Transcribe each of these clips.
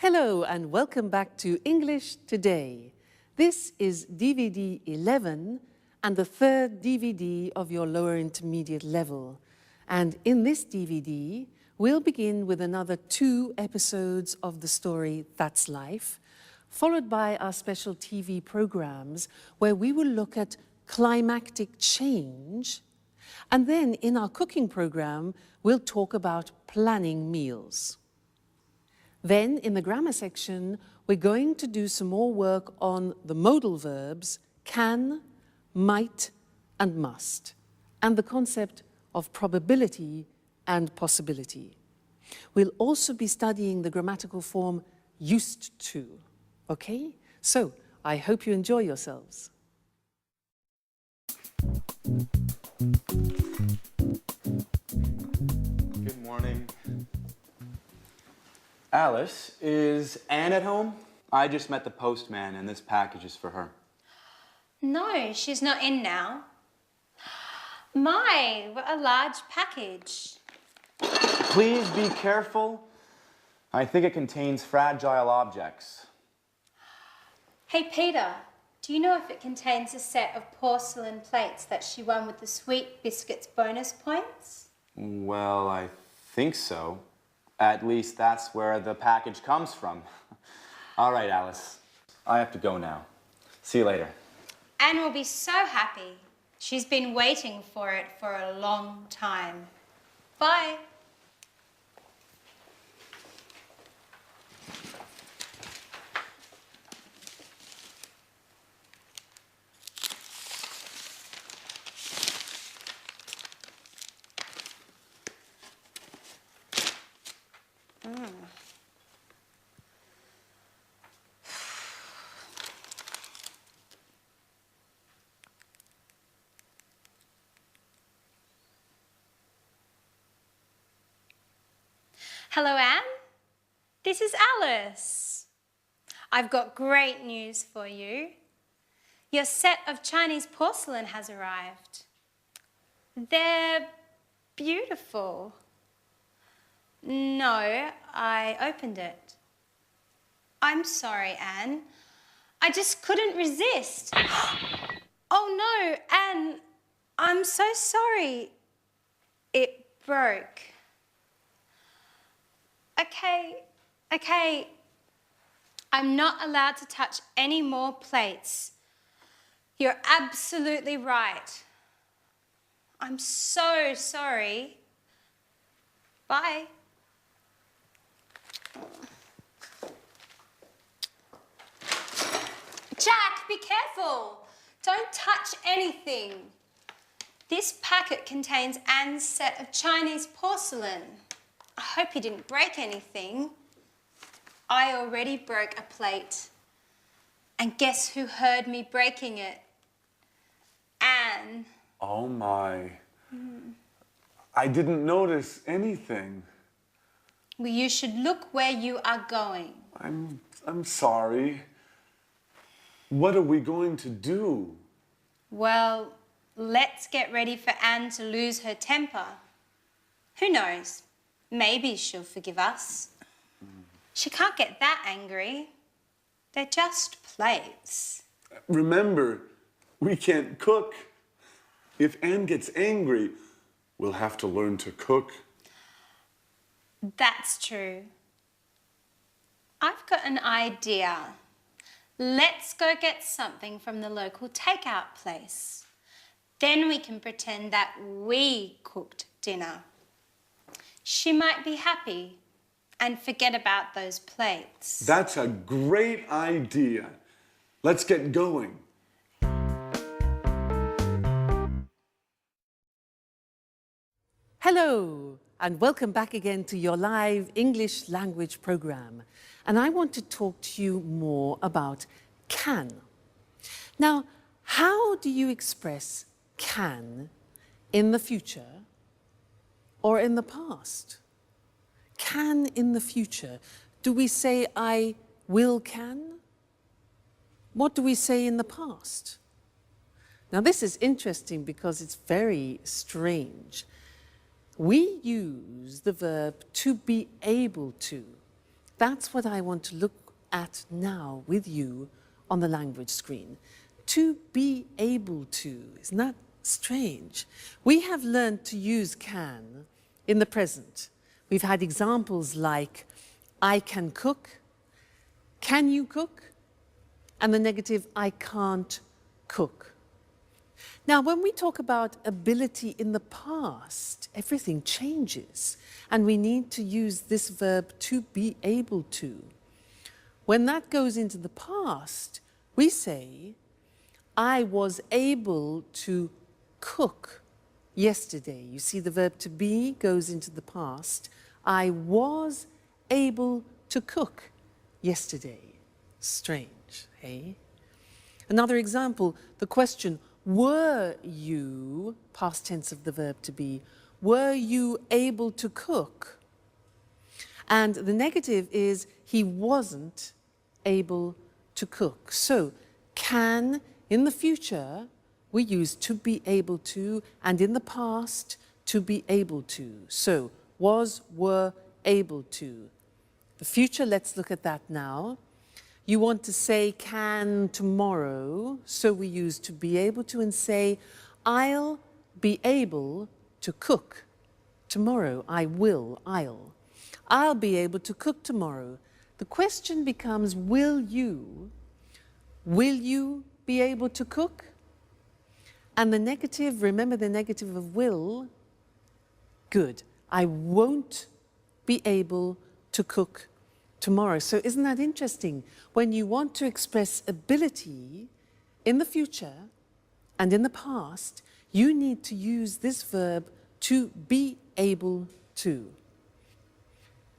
Hello and welcome back to English Today. This is DVD 11 and the third DVD of your lower intermediate level. And in this DVD, we'll begin with another 2 episodes of the story That's Life, followed by our special TV programs where we will look at climactic change. And then in our cooking program, we'll talk about planning meals. Then, in the grammar section, we're going to do some more work on the modal verbs can, might, and must, and the concept of probability and possibility. We'll also be studying the grammatical form used to, okay? So, I hope you enjoy yourselves. Good morning. Alice, is Anne at home? I just met the postman and this package is for her. No, she's not in now. My, what a large package. Please be careful. I think it contains fragile objects. Hey, Peter, do you know if it contains a set of porcelain plates that she won with the Sweet Biscuits bonus points? Well, I think so. At least that's where the package comes from. All right, Alice. I have to go now. See you later. Anne will be so happy. She's been waiting for it for a long time. Bye. Hello, Anne. This is Alice. I've got great news for you. Your set of Chinese porcelain has arrived. They're beautiful. No, I opened it. I'm sorry, Anne. I just couldn't resist. Oh no, Anne, I'm so sorry. It broke. Okay. I'm not allowed to touch any more plates. You're absolutely right. I'm so sorry. Bye. Jack, be careful. Don't touch anything. This packet contains Anne's set of Chinese porcelain. I hope you didn't break anything. I already broke a plate. And guess who heard me breaking it? Anne. Oh my. I didn't notice anything. Well, you should look where you are going. I'm sorry. What are we going to do? Well, let's get ready for Anne to lose her temper. Who knows? Maybe she'll forgive us. She can't get that angry. They're just plates. Remember, we can't cook. If Anne gets angry, we'll have to learn to cook. That's true. I've got an idea. Let's go get something from the local takeout place. Then we can pretend that we cooked dinner. She might be happy and forget about those plates. That's a great idea. Let's get going. Hello and welcome back again to your live English language program. And I want to talk to you more about can. Now, how do you express can in the future or in the past? Can in the future. Do we say I will can? What do we say in the past? Now this is interesting because it's very strange. We use the verb to be able to. That's what I want to look at now with you on the language screen. To be able to, isn't that strange? We have learned to use can in the present. We've had examples like, I can cook, can you cook? And the negative, I can't cook. Now, when we talk about ability in the past, everything changes, and we need to use this verb to be able to. When that goes into the past, we say, I was able to cook yesterday. You see, the verb to be goes into the past. I was able to cook yesterday. Strange, eh? Another example, the question, were you, past tense of the verb to be, were you able to cook? And the negative is, he wasn't able to cook. So, can, in the future, we use to be able to, and in the past, to be able to. So, was, were, able to. The future, let's look at that now. You want to say can tomorrow, so we use to be able to and say, I'll be able to cook tomorrow. I will, I'll be able to cook tomorrow. The question becomes, will you be able to cook? And the negative, remember the negative of will, good. I won't be able to cook tomorrow. So isn't that interesting? When you want to express ability in the future and in the past, you need to use this verb to be able to.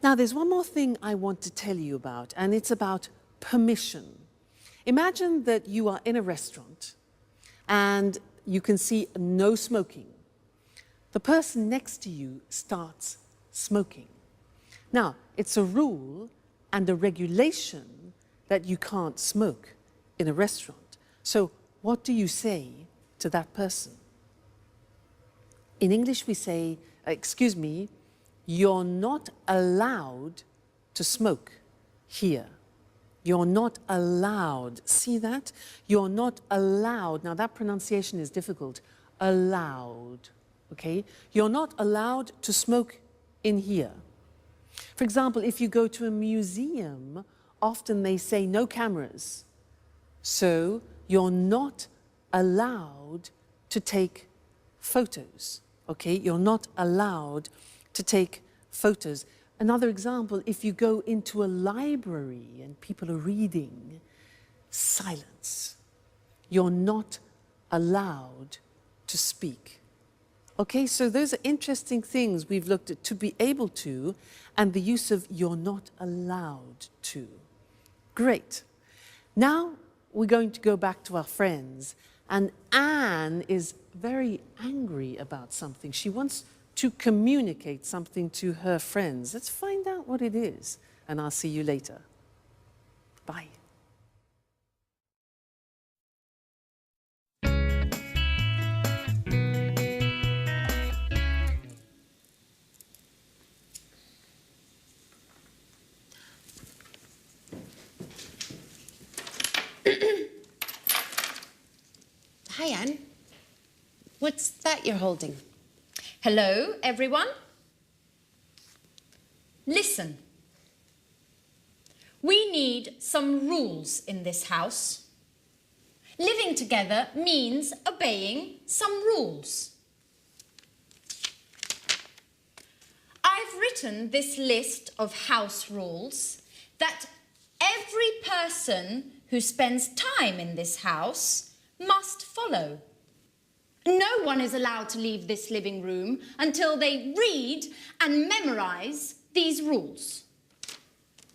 Now, there's one more thing I want to tell you about, and it's about permission. Imagine that you are in a restaurant and you can see no smoking. The person next to you starts smoking. Now, it's a rule and a regulation that you can't smoke in a restaurant. So what do you say to that person? In English we say, excuse me, you're not allowed to smoke here. You're not allowed. See that? You're not allowed. Now that pronunciation is difficult. Allowed, okay? You're not allowed to smoke in here. For example, if you go to a museum, often they say no cameras. So you're not allowed to take photos, okay? You're not allowed to take photos. Another example, if you go into a library and people are reading, silence. You're not allowed to speak. Okay, so those are interesting things we've looked at, to be able to, and the use of you're not allowed to. Great. Now we're going to go back to our friends, and Anne is very angry about something. She wants to communicate something to her friends. Let's find out what it is, and I'll see you later. Bye. Hi, Anne. What's that you're holding? Hello, everyone. Listen. We need some rules in this house. Living together means obeying some rules. I've written this list of house rules that every person who spends time in this house must follow. No one is allowed to leave this living room until they read and memorize these rules.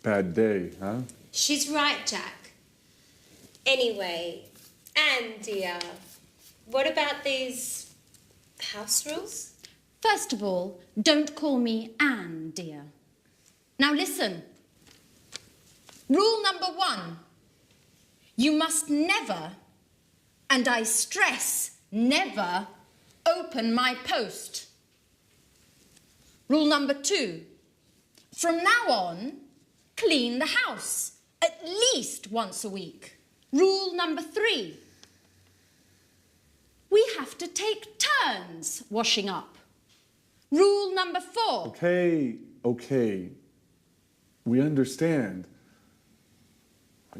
Bad day, huh? She's right, Jack. Anyway, Anne, dear, what about these house rules? First of all, don't call me Anne, dear. Now listen. Rule number 1. You must never, and I stress never, open my post. Rule number 2. From now on, clean the house at least once a week. Rule number 3. We have to take turns washing up. Rule number 4. Okay. We understand.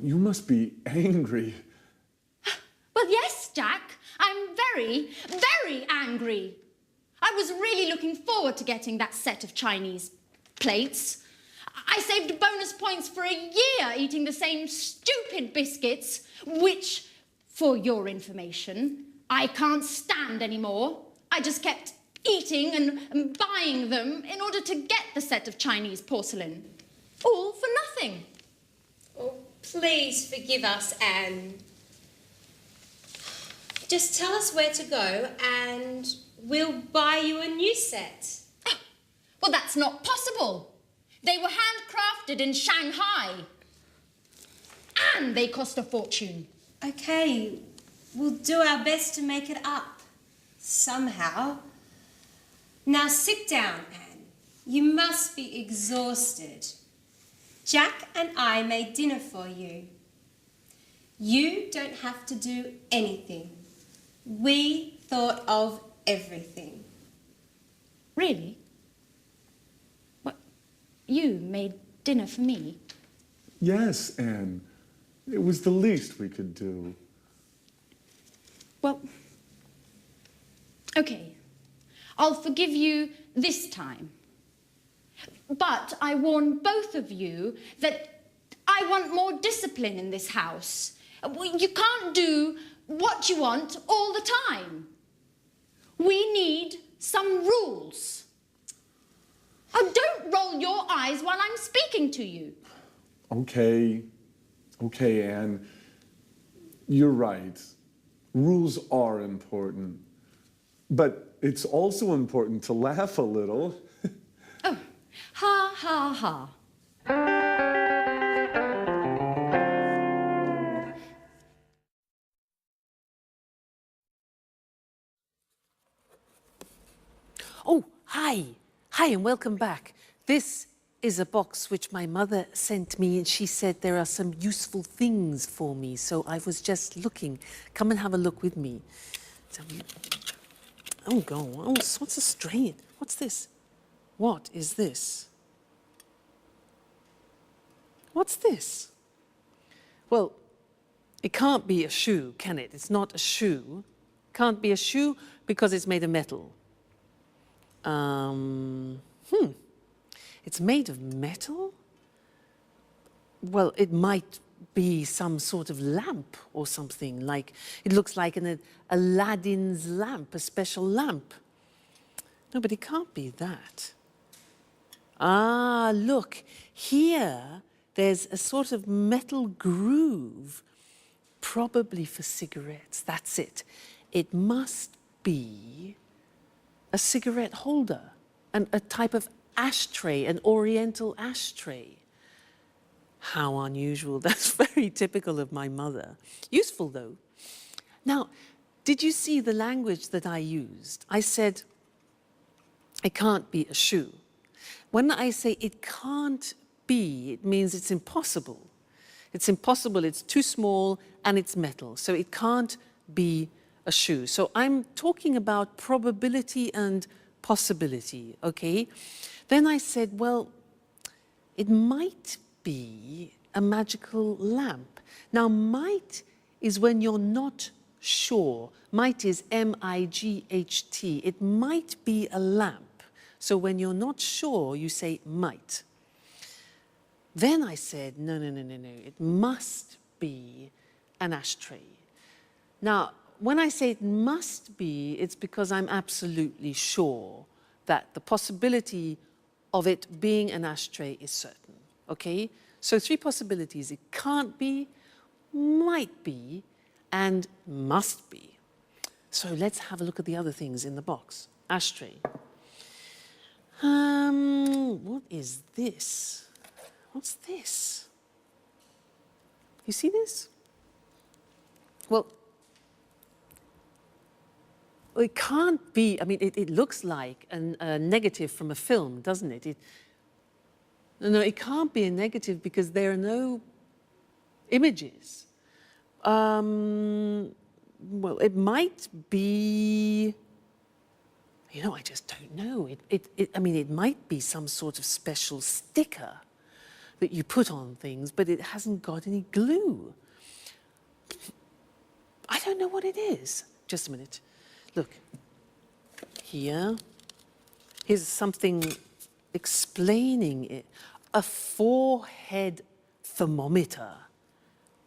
You must be angry. Well, yes, Jack. I'm very, very angry. I was really looking forward to getting that set of Chinese plates. I saved bonus points for a year eating the same stupid biscuits, which, for your information, I can't stand anymore. I just kept eating and buying them in order to get the set of Chinese porcelain. All for nothing. Oh, please forgive us, Anne. Just tell us where to go and we'll buy you a new set. Oh, well, that's not possible. They were handcrafted in Shanghai. And they cost a fortune. Okay, we'll do our best to make it up. Somehow. Now sit down, Anne. You must be exhausted. Jack and I made dinner for you. You don't have to do anything. We thought of everything. Really? What? You made dinner for me? Yes, Anne. It was the least we could do. Well, okay. I'll forgive you this time. But I warn both of you that I want more discipline in this house. You can't do what you want all the time. We need some rules. Oh, don't roll your eyes while I'm speaking to you. Okay, Anne. You're right. Rules are important. But it's also important to laugh a little. Oh, ha, ha, ha. Oh, hi. Hi and welcome back. This is a box which my mother sent me and she said there are some useful things for me. So I was just looking. Come and have a look with me. Oh, go. Oh, what's a strain? What's this? What is this? What's this? Well, it can't be a shoe, can it? It's not a shoe. Can't be a shoe because it's made of metal. It's made of metal? Well, it might be some sort of lamp or something, like it looks like an Aladdin's lamp, a special lamp. No, but it can't be that. Ah, look, here there's a sort of metal groove, probably for cigarettes. That's it. It must be a cigarette holder, and a type of ashtray, an oriental ashtray. How unusual. That's very typical of my mother. Useful, though. Now, did you see the language that I used? I said, it can't be a shoe. When I say it can't be, it means it's impossible. It's impossible, it's too small, and it's metal. So it can't be a shoe. So I'm talking about probability and possibility, okay? Then I said, well, it might be a magical lamp. Now, might is when you're not sure. Might is M-I-G-H-T. It might be a lamp. So when you're not sure, you say might. Then I said, no. It must be an ashtray. Now, when I say it must be, it's because I'm absolutely sure that the possibility of it being an ashtray is certain, okay? So 3 possibilities: it can't be, might be, and must be. So let's have a look at the other things in the box. Ashtray. What is this? What's this? You see this? Well, it can't be, I mean, it looks like a negative from a film, doesn't it? No, it can't be a negative because there are no images. Well, it might be, you know, I just don't know. I mean, it might be some sort of special sticker that you put on things, but it hasn't got any glue. I don't know what it is. Just a minute. Look, here's something explaining it. A forehead thermometer.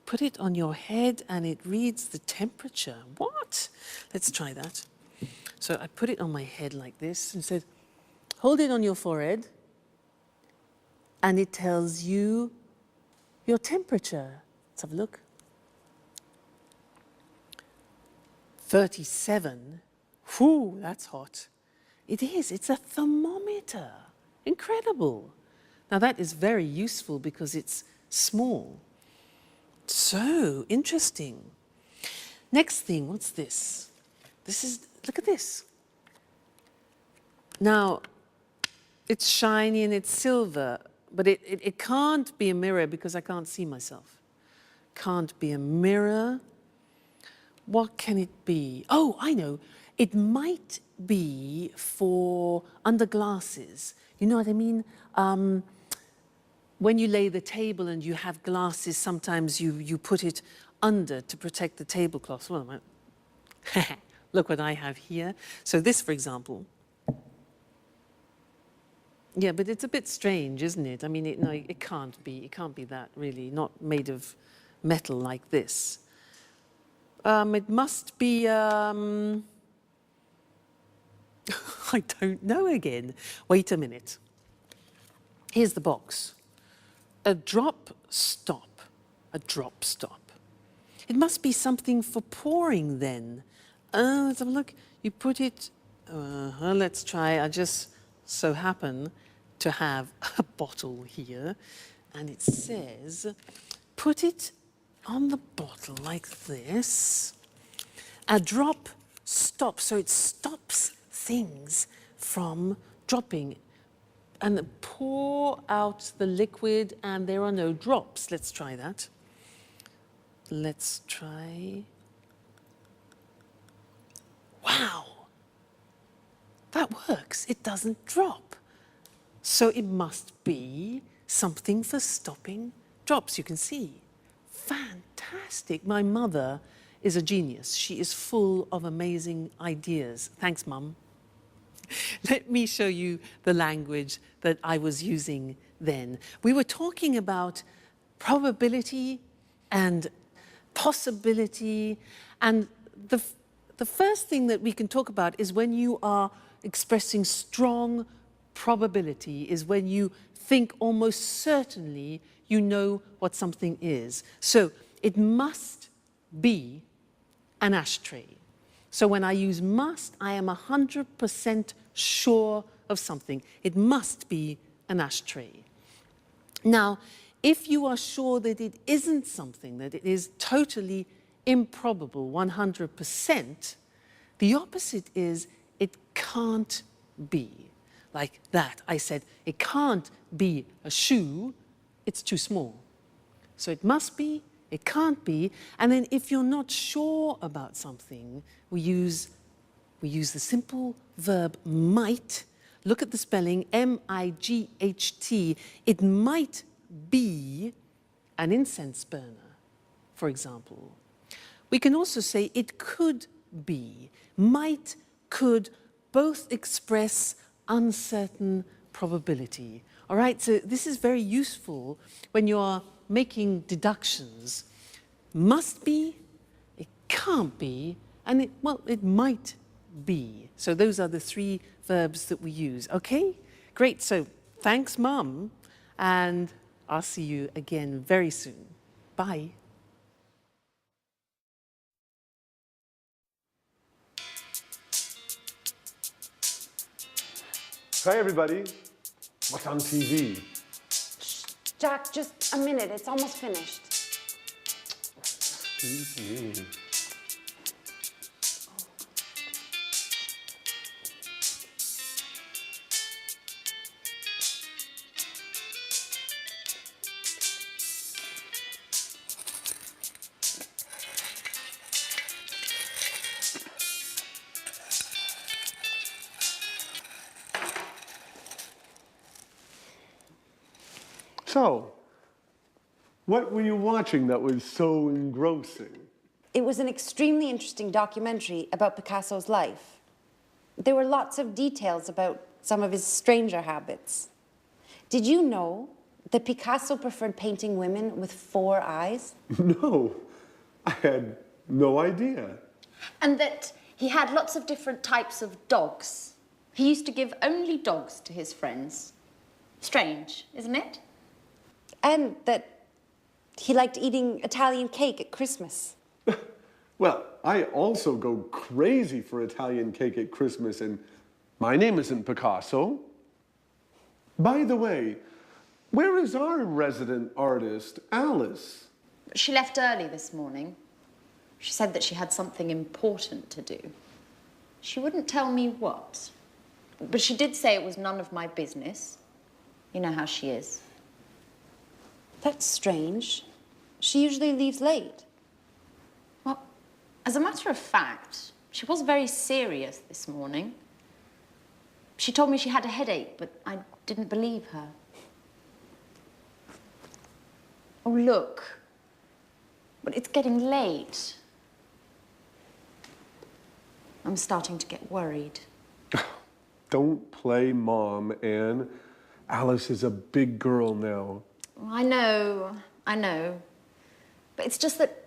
Put it on your head and it reads the temperature. What? Let's try that. So I put it on my head like this and said, hold it on your forehead, and it tells you your temperature. Let's have a look. 37. Whew, that's hot. It is, it's a thermometer. Incredible. Now that is very useful because it's small. So interesting. Next thing, what's this? Look at this. Now, it's shiny and it's silver, but it can't be a mirror because I can't see myself. Can't be a mirror. What can it be? Oh, I know. It might be for under glasses. You know what I mean? When you lay the table and you have glasses, sometimes you put it under to protect the tablecloth. Well, look what I have here. So this, for example. Yeah, but it's a bit strange, isn't it? I mean, no, it can't be that, really. Not made of metal like this. It must be, I don't know again. Wait a minute. Here's the box. A drop stop. A drop stop. It must be something for pouring then. Let's have a look. You put it, let's try. I just so happen to have a bottle here, and it says, put it on the bottle like this. A drop stop, so it stops things from dropping. And pour out the liquid and there are no drops. Let's try that. Let's try. Wow, that works. It doesn't drop. So it must be something for stopping drops. You can see. Fantastic. My mother is a genius. She is full of amazing ideas. Thanks, Mum. Let me show you the language that I was using then. We were talking about probability and possibility, and the first thing that we can talk about is when you are expressing strong probability, is when you think almost certainly you know what something is. So it must be an ashtray. So when I use must, I am 100% sure of something. It must be an ashtray. Now, if you are sure that it isn't something, that it is totally improbable, 100%, the opposite is it can't be. Like that, I said, it can't be a shoe, it's too small. So it must be, it can't be, and then if you're not sure about something, we use the simple verb might. Look at the spelling, M-I-G-H-T. It might be an incense burner, for example. We can also say it could be. Might, could, both express uncertain probability. All right, so this is very useful when you are making deductions. Must be, it can't be, and it might be. So those are the three verbs that we use. Okay, great. So thanks, Mum, and I'll see you again very soon. Bye. Hi, everybody. What's on TV? Jack, just a minute. It's almost finished. Excuse me. So, what were you watching that was so engrossing? It was an extremely interesting documentary about Picasso's life. There were lots of details about some of his stranger habits. Did you know that Picasso preferred painting women with 4 eyes? No, I had no idea. And that he had lots of different types of dogs. He used to give only dogs to his friends. Strange, isn't it? And that he liked eating Italian cake at Christmas. Well, I also go crazy for Italian cake at Christmas, and my name isn't Picasso. By the way, where is our resident artist, Alice? She left early this morning. She said that she had something important to do. She wouldn't tell me what, but she did say it was none of my business. You know how she is. That's strange. She usually leaves late. Well, as a matter of fact, she was very serious this morning. She told me she had a headache, but I didn't believe her. Oh, look. But it's getting late. I'm starting to get worried. Don't play mom, Anne. Alice is a big girl now. I know. But it's just that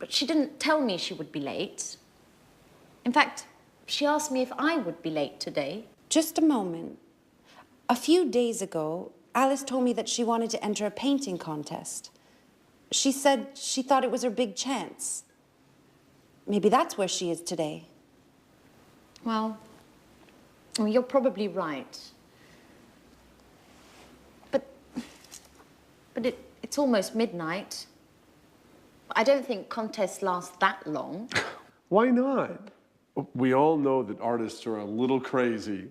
she didn't tell me she would be late. In fact, she asked me if I would be late today. Just a moment. A few days ago, Alice told me that she wanted to enter a painting contest. She said she thought it was her big chance. Maybe that's where she is today. Well, you're probably right. But it's almost midnight. I don't think contests last that long. Why not? We all know that artists are a little crazy.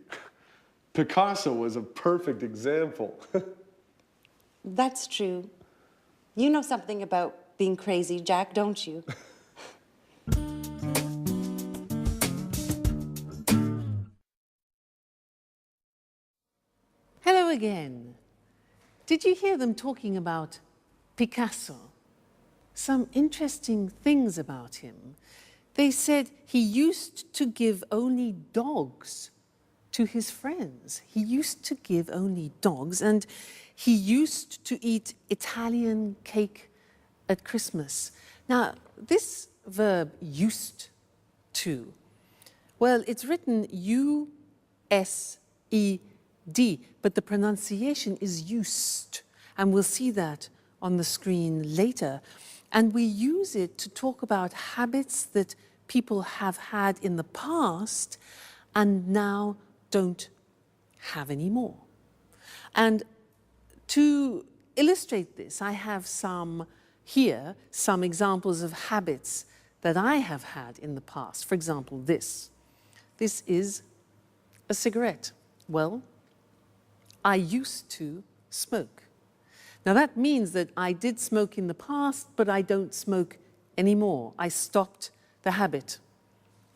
Picasso was a perfect example. That's true. You know something about being crazy, Jack, don't you? Hello again. Did you hear them talking about Picasso? Some interesting things about him. They said he used to give only dogs to his friends. He used to give only dogs, and he used to eat Italian cake at Christmas. Now, this verb used to, well, it's written U-S-E-D, but the pronunciation is used, and we'll see that on the screen later. And we use it to talk about habits that people have had in the past and now don't have anymore. And to illustrate this, I have some examples of habits that I have had in the past. For example, this. This is a cigarette. Well, I used to smoke. Now that means that I did smoke in the past, but I don't smoke anymore. I stopped the habit.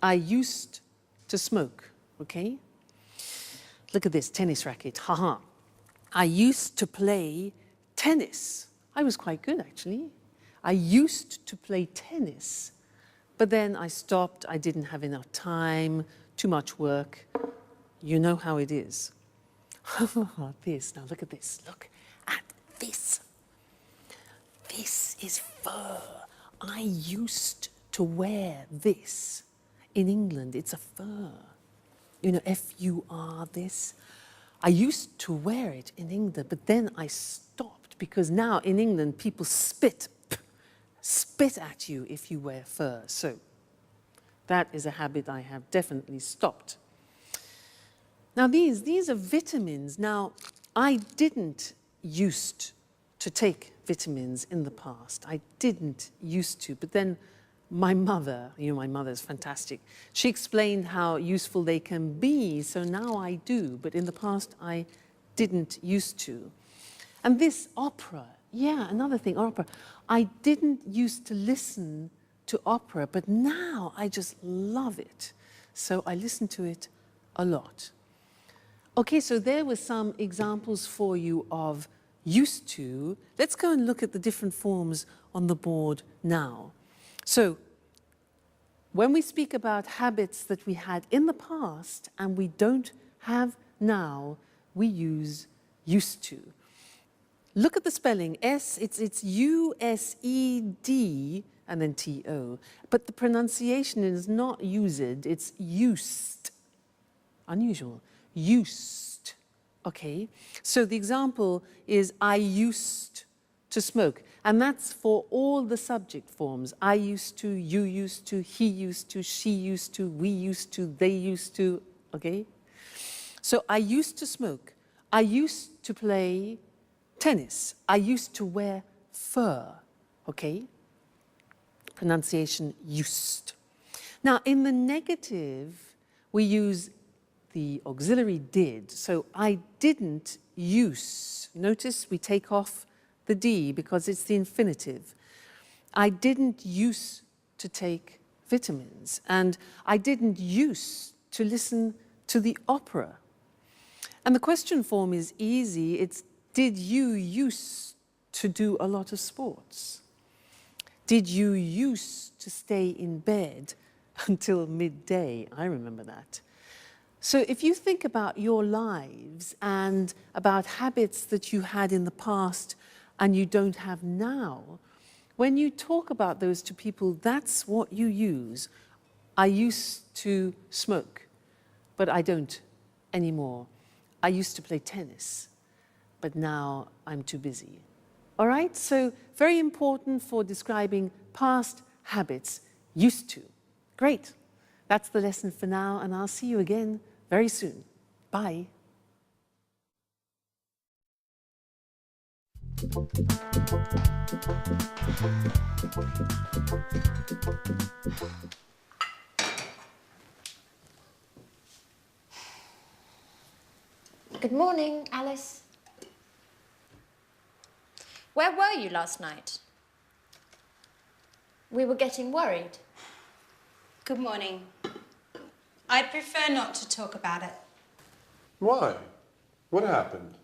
I used to smoke, okay? Look at this tennis racket, haha. I used to play tennis. I was quite good, actually. I used to play tennis, but then I stopped. I didn't have enough time, too much work. You know how it is. This, now look at this, look at this. This is fur. I used to wear this. In England, it's a fur. You know, F-U-R, this. I used to wear it in England, but then I stopped because now in England, people spit at you if you wear fur. So that is a habit I have definitely stopped. Now these are vitamins. Now, I didn't used to take vitamins in the past. I didn't used to, but then my mother, you know, my mother's fantastic. She explained how useful they can be, so now I do, but in the past I didn't used to. And this opera, yeah, another thing, opera. I didn't used to listen to opera, but now I just love it. So I listen to it a lot. Okay, so there were some examples for you of used to, let's go and look at the different forms on the board now. So, when we speak about habits that we had in the past and we don't have now, we use used to. Look at the spelling. It's U-S-E-D and then T-O. But the pronunciation is not used, it's used. Unusual. Used. Okay? So the example is I used to smoke. And that's for all the subject forms. I used to, you used to, he used to, she used to, we used to, they used to. Okay? So I used to smoke. I used to play tennis. I used to wear fur. Okay? Pronunciation used. Now, in the negative, we use the auxiliary did. So I didn't use. Notice we take off the D because it's the infinitive. I didn't use to take vitamins, and I didn't use to listen to the opera. And the question form is easy. It's did you use to do a lot of sports? Did you used to stay in bed until midday? I remember that. So if you think about your lives and about habits that you had in the past and you don't have now, when you talk about those to people, that's what you use. I used to smoke, but I don't anymore. I used to play tennis, but now I'm too busy. All right, so very important for describing past habits, used to. Great. That's the lesson for now, and I'll see you again very soon. Bye. Good morning, Alice. Where were you last night? We were getting worried. Good morning. I'd prefer not to talk about it. Why? What happened?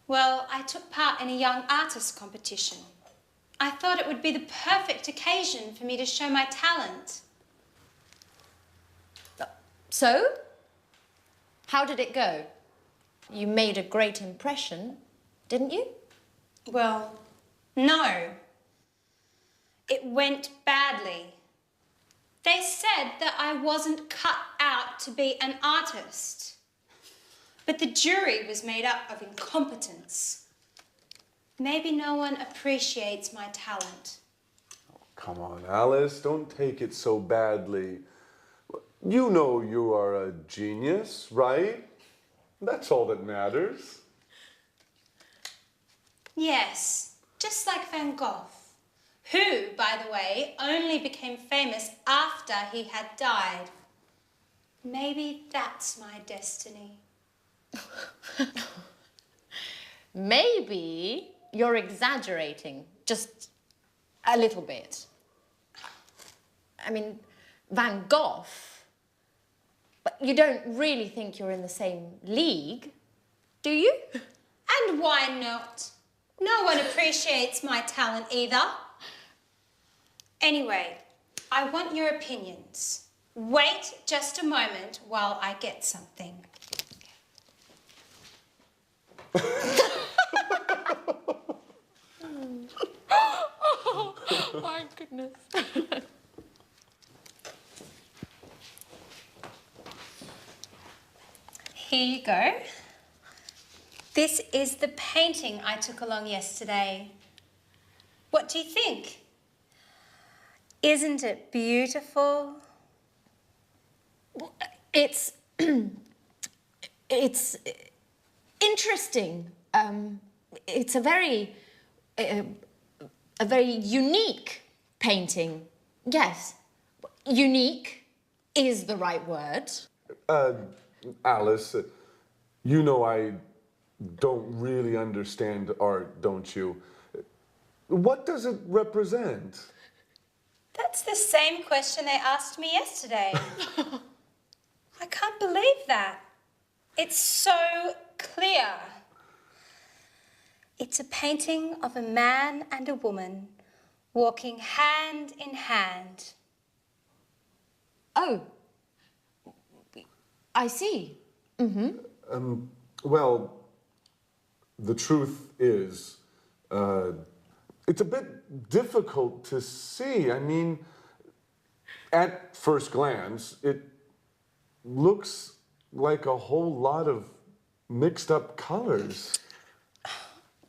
Well, I took part in a young artist competition. I thought it would be the perfect occasion for me to show my talent. So? How did it go? You made a great impression, didn't you? Well, no. It went badly. They said that I wasn't cut out to be an artist. But the jury was made up of incompetence. Maybe no one appreciates my talent. Oh, come on, Alice, don't take it so badly. You know you are a genius, right? That's all that matters. Yes, just like Van Gogh, who, by the way, only became famous after he had died. Maybe that's my destiny. Maybe you're exaggerating, just a little bit. I mean, Van Gogh, but you don't really think you're in the same league, do you? And why not? No one appreciates my talent either. Anyway, I want your opinions. Wait just a moment while I get something. Oh, my goodness. Here you go. This is the painting I took along yesterday. What do you think? Isn't it beautiful? It's it's interesting. It's a very unique painting. Yes, unique is the right word. Alice, you know I don't really understand art, don't you? What does it represent? That's the same question they asked me yesterday. I can't believe that. It's so clear. It's a painting of a man and a woman walking hand in hand. Oh, I see. Well, the truth is, it's a bit difficult to see. I mean, at first glance, it looks like a whole lot of mixed up colors.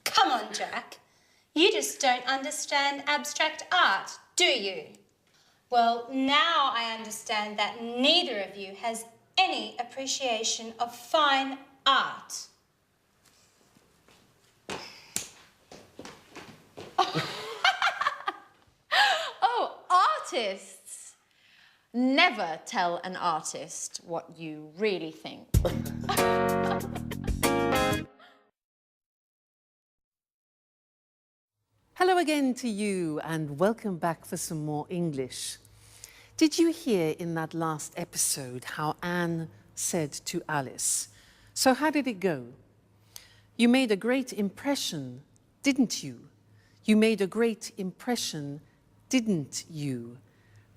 Come on, Jack. You just don't understand abstract art, do you? Well, now I understand that neither of you has any appreciation of fine art. Oh, artists! Never tell an artist what you really think. Hello again to you and welcome back for some more English. Did you hear in that last episode how Anne said to Alice, "So how did it go? You made a great impression, didn't you? You made a great impression, didn't you?"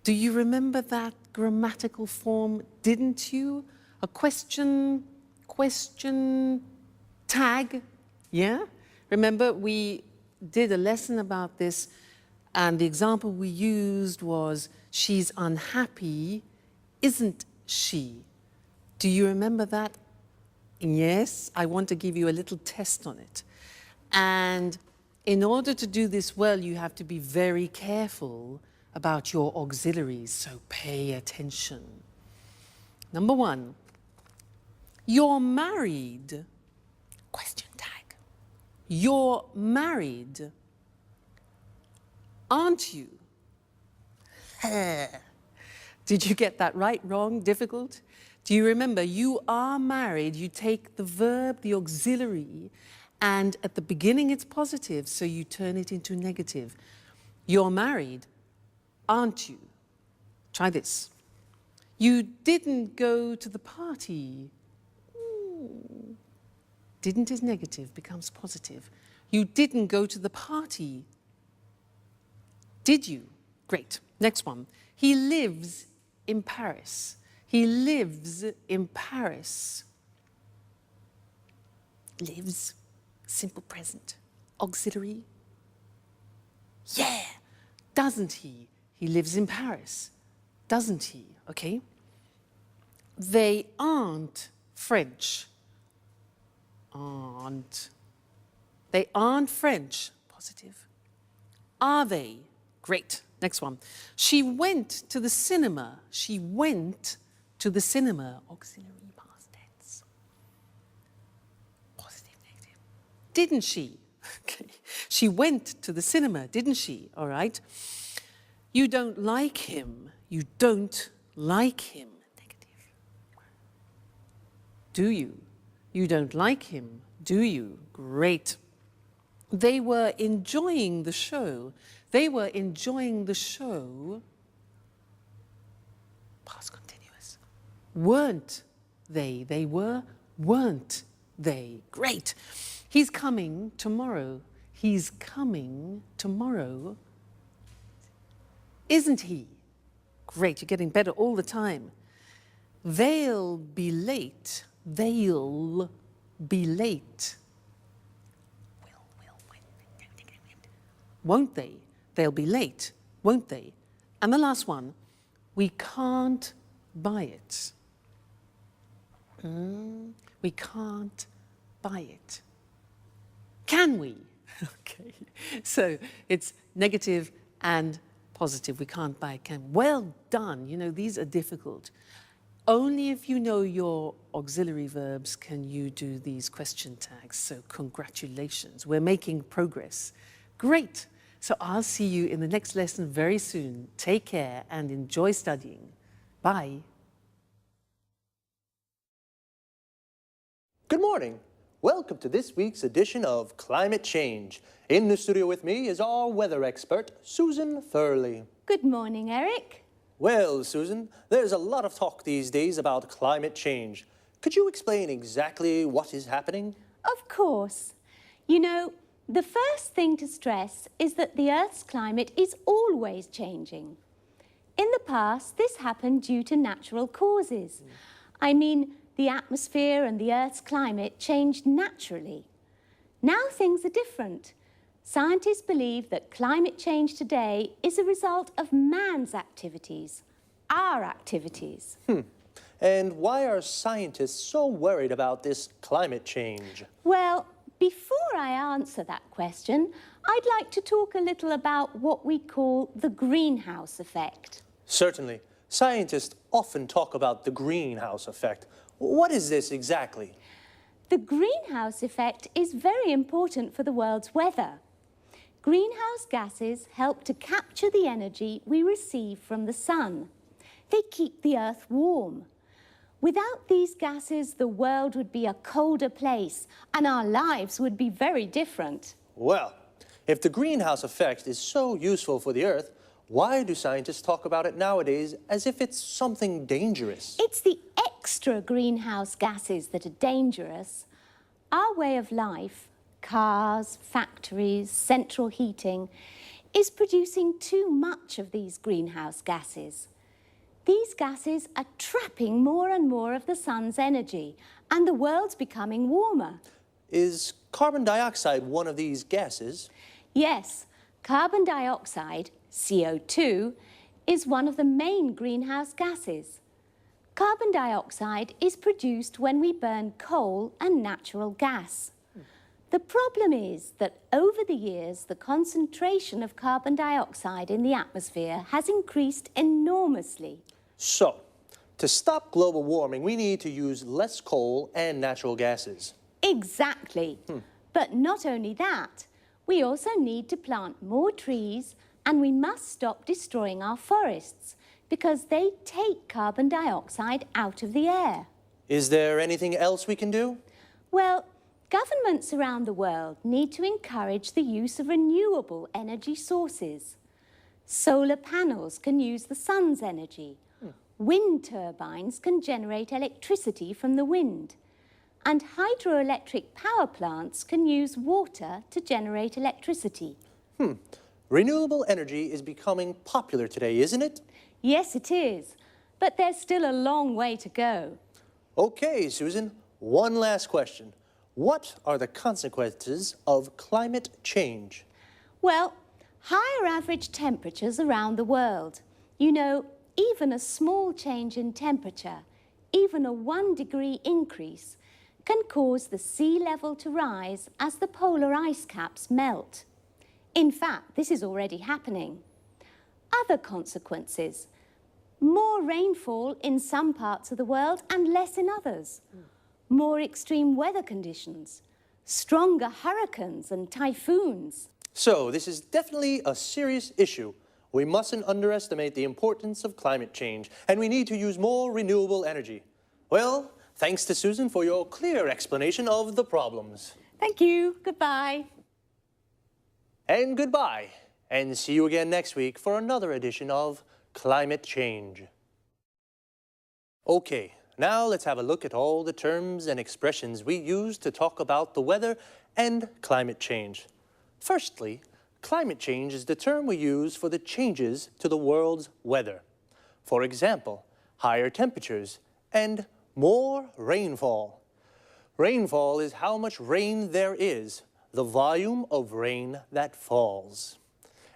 Do you remember that grammatical form, didn't you? A question tag, yeah? Remember we did a lesson about this and the example we used was, she's unhappy, isn't she? Do you remember that? Yes, I want to give you a little test on it. And in order to do this well, you have to be very careful about your auxiliaries, so pay attention. Number one, you're married, question tag. You're married, aren't you? Did you get that right, wrong, difficult? Do you remember, you are married, you take the verb, the auxiliary, and at the beginning it's positive, so you turn it into negative. You're married, aren't you? Try this. You didn't go to the party. Didn't is negative, becomes positive. You didn't go to the party. Did you? Great. Next one. He lives in Paris. He lives in Paris. Lives, simple present. Auxiliary. Yeah. Doesn't he? He lives in Paris. Doesn't he? Okay. They aren't French. Aren't. They aren't French. Positive. Are they? Great. Next one. She went to the cinema. She went to the cinema. Auxiliary past tense. Positive, negative. Didn't she? Okay. She went to the cinema, didn't she? All right. You don't like him. You don't like him. Negative. Do you? You don't like him, do you? Great. They were enjoying the show. They were enjoying the show. Past continuous. Weren't they? They were, weren't they? Great. He's coming tomorrow. He's coming tomorrow. Isn't he? Great, you're getting better all the time. They'll be late. They'll be late. Won't they? They'll be late, won't they? And the last one, we can't buy it. We can't buy it. Can we? Okay, so it's negative and positive. We can't buy it, can. Well done. You know, these are difficult. Only if you know your auxiliary verbs can you do these question tags. So congratulations, we're making progress. Great. So I'll see you in the next lesson very soon. Take care and enjoy studying. Bye. Good morning. Welcome to this week's edition of Climate Change. In the studio with me is our weather expert, Susan Furley. Good morning, Eric. Well, Susan, there's a lot of talk these days about climate change. Could you explain exactly what is happening? Of course. You know, The first thing to stress is that the Earth's climate is always changing. In the past, this happened due to natural causes. I mean, the atmosphere and the Earth's climate changed naturally. Now things are different. Scientists believe that climate change today is a result of man's activities, our activities. And why are scientists so worried about this climate change? Well, before I answer that question, I'd like to talk a little about what we call the greenhouse effect. Certainly. Scientists often talk about the greenhouse effect. What is this exactly? The greenhouse effect is very important for the world's weather. Greenhouse gases help to capture the energy we receive from the sun. They keep the Earth warm. Without these gases, the world would be a colder place and our lives would be very different. Well, if the greenhouse effect is so useful for the Earth, why do scientists talk about it nowadays as if it's something dangerous? It's the extra greenhouse gases that are dangerous. Our way of life, cars, factories, central heating, is producing too much of these greenhouse gases. These gases are trapping more and more of the sun's energy, and the world's becoming warmer. Is carbon dioxide one of these gases? Yes, carbon dioxide, CO2, is one of the main greenhouse gases. Carbon dioxide is produced when we burn coal and natural gas. The problem is that over the years, the concentration of carbon dioxide in the atmosphere has increased enormously. So, to stop global warming, we need to use less coal and natural gases. Exactly. But not only that, we also need to plant more trees and we must stop destroying our forests because they take carbon dioxide out of the air. Is there anything else we can do? Well, governments around the world need to encourage the use of renewable energy sources. Solar panels can use the sun's energy. Wind turbines can generate electricity from the wind. And hydroelectric power plants can use water to generate electricity. Renewable energy is becoming popular today, isn't it? Yes, it is. But there's still a long way to go. Okay, Susan, one last question. What are the consequences of climate change? Well, higher average temperatures around the world. You know, even a small change in temperature, even a 1-degree increase, can cause the sea level to rise as the polar ice caps melt. In fact, this is already happening. Other consequences: more rainfall in some parts of the world and less in others. More extreme weather conditions, stronger hurricanes and typhoons. So, this is definitely a serious issue. We mustn't underestimate the importance of climate change, and we need to use more renewable energy. Well, thanks to Susan for your clear explanation of the problems. Thank you. Goodbye. And goodbye, and see you again next week for another edition of Climate Change. Okay, now let's have a look at all the terms and expressions we use to talk about the weather and climate change. Firstly, climate change is the term we use for the changes to the world's weather. For example, higher temperatures and more rainfall. Rainfall is how much rain there is, the volume of rain that falls.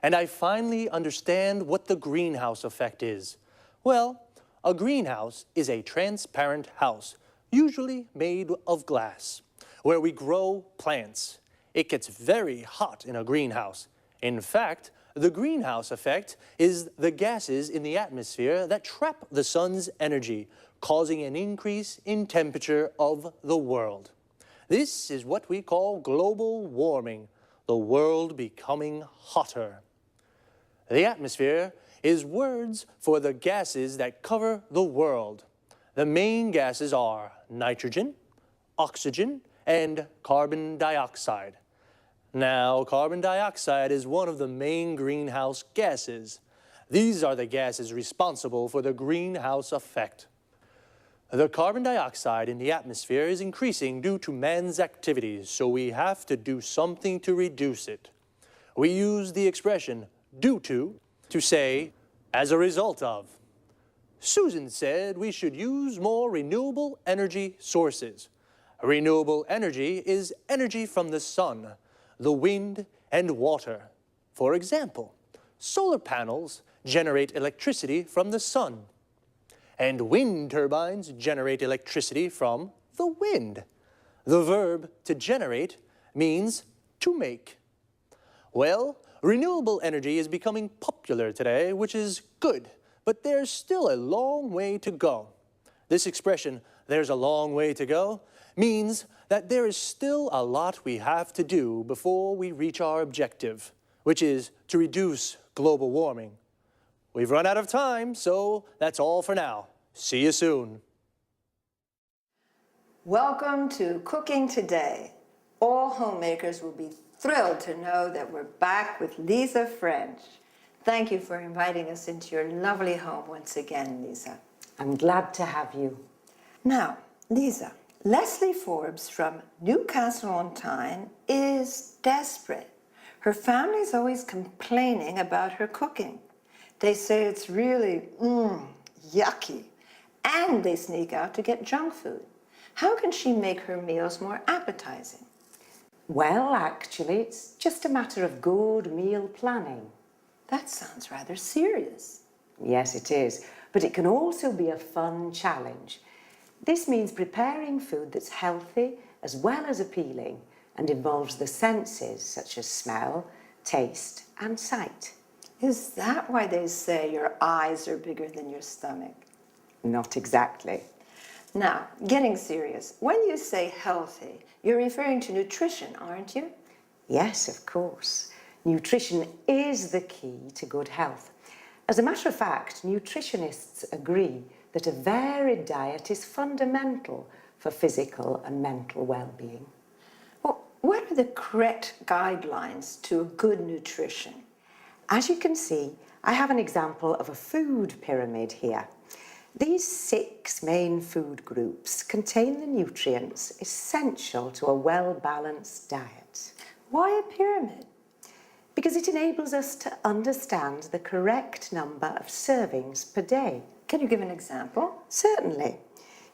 And I finally understand what the greenhouse effect is. Well, a greenhouse is a transparent house, usually made of glass, where we grow plants. It gets very hot in a greenhouse. In fact, the greenhouse effect is the gases in the atmosphere that trap the sun's energy, causing an increase in temperature of the world. This is what we call global warming, the world becoming hotter. The atmosphere is words for the gases that cover the world. The main gases are nitrogen, oxygen, and carbon dioxide. Now, carbon dioxide is one of the main greenhouse gases. These are the gases responsible for the greenhouse effect. The carbon dioxide in the atmosphere is increasing due to man's activities, so we have to do something to reduce it. We use the expression due to say as a result of. Susan said we should use more renewable energy sources. Renewable energy is energy from the sun, the wind, and water. For example, solar panels generate electricity from the sun, and wind turbines generate electricity from the wind. The verb to generate means to make. Well, renewable energy is becoming popular today, which is good, but there's still a long way to go. This expression, "there's a long way to go," means that there is still a lot we have to do before we reach our objective, which is to reduce global warming. We've run out of time, so that's all for now. See you soon. Welcome to Cooking Today. All homemakers will be thrilled to know that we're back with Lisa French. Thank you for inviting us into your lovely home once again, Lisa. I'm glad to have you. Now, Lisa, Leslie Forbes from Newcastle-on-Tyne is desperate. Her family's always complaining about her cooking. They say it's really, yucky, and they sneak out to get junk food. How can she make her meals more appetizing? Well, actually, it's just a matter of good meal planning. That sounds rather serious. Yes, it is, but it can also be a fun challenge. This means preparing food that's healthy as well as appealing and involves the senses such as smell, taste, and sight. Is that why they say your eyes are bigger than your stomach? Not exactly. Now, getting serious, when you say healthy, you're referring to nutrition, aren't you? Yes, of course. Nutrition is the key to good health. As a matter of fact, nutritionists agree that a varied diet is fundamental for physical and mental well-being. Well, what are the correct guidelines to good nutrition? As you can see, I have an example of a food pyramid here. These 6 main food groups contain the nutrients essential to a well-balanced diet. Why a pyramid? Because it enables us to understand the correct number of servings per day. Can you give an example? Certainly.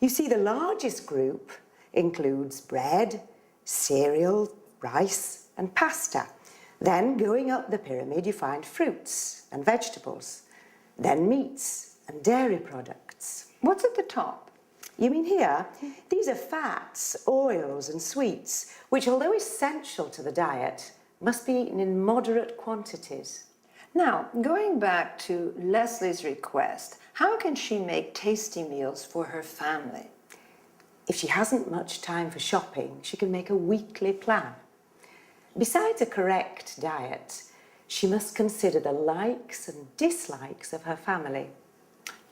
You see, the largest group includes bread, cereal, rice, and pasta. Then, going up the pyramid, you find fruits and vegetables, then meats and dairy products. What's at the top? You mean here? These are fats, oils, and sweets, which, although essential to the diet, must be eaten in moderate quantities. Now, going back to Leslie's request, how can she make tasty meals for her family? If she hasn't much time for shopping, she can make a weekly plan. Besides a correct diet, she must consider the likes and dislikes of her family.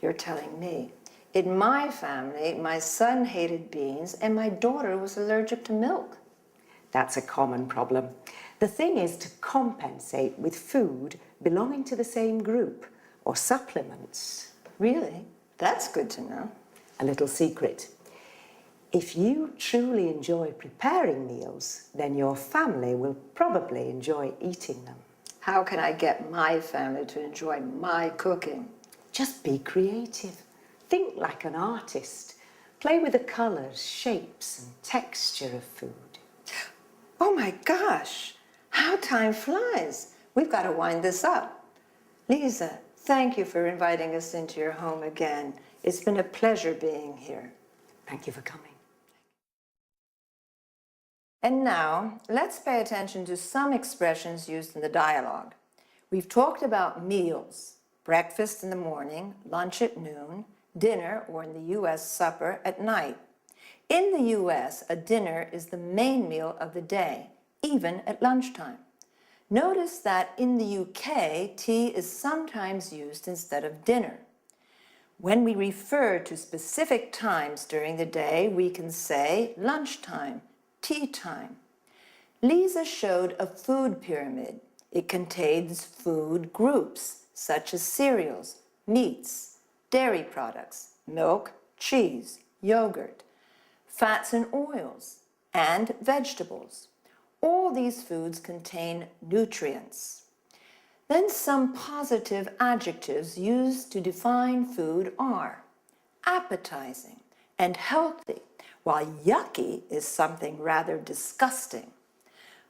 You're telling me. In my family, my son hated beans and my daughter was allergic to milk. That's a common problem. The thing is to compensate with food belonging to the same group or supplements. Really? That's good to know. A little secret. If you truly enjoy preparing meals, then your family will probably enjoy eating them. How can I get my family to enjoy my cooking? Just be creative. Think like an artist. Play with the colors, shapes, and texture of food. Oh my gosh, how time flies. We've got to wind this up. Lisa, thank you for inviting us into your home again. It's been a pleasure being here. Thank you for coming. And now, let's pay attention to some expressions used in the dialogue. We've talked about meals, breakfast in the morning, lunch at noon, dinner, or in the US, supper at night. In the US, a dinner is the main meal of the day, even at lunchtime. Notice that in the UK, tea is sometimes used instead of dinner. When we refer to specific times during the day, we can say lunchtime, tea time. Lisa showed a food pyramid. It contains food groups, such as cereals, meats, dairy products, milk, cheese, yogurt, fats and oils, and vegetables. All these foods contain nutrients. Then some positive adjectives used to define food are appetizing and healthy, while yucky is something rather disgusting.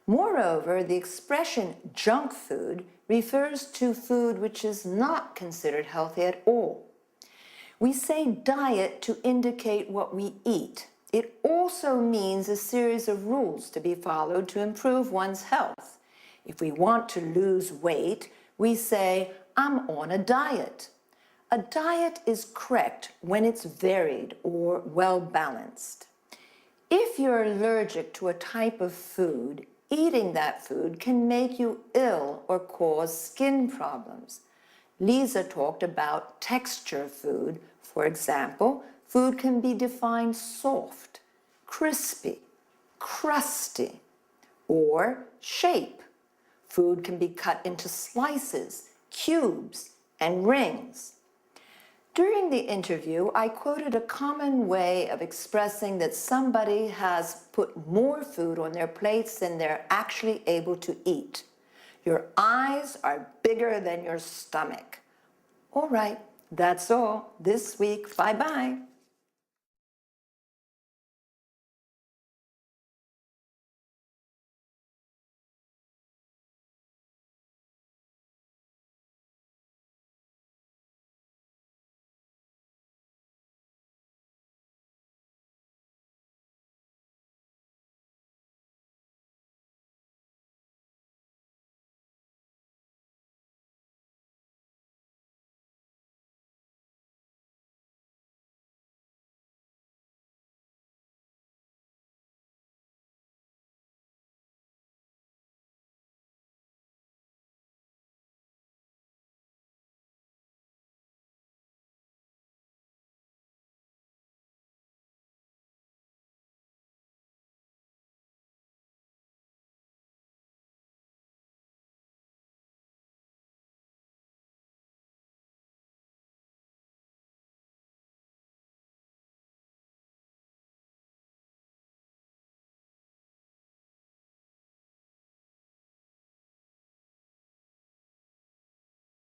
Moreover, the expression junk food refers to food which is not considered healthy at all. We say diet to indicate what we eat. It also means a series of rules to be followed to improve one's health. If we want to lose weight, we say, I'm on a diet. A diet is correct when it's varied or well-balanced. If you're allergic to a type of food, eating that food can make you ill or cause skin problems. Lisa talked about texture food. For example, food can be defined soft, crispy, crusty, or shape. Food can be cut into slices, cubes, and rings. During the interview, I quoted a common way of expressing that somebody has put more food on their plates than they're actually able to eat. Your eyes are bigger than your stomach. All right, that's all this week. Bye-bye.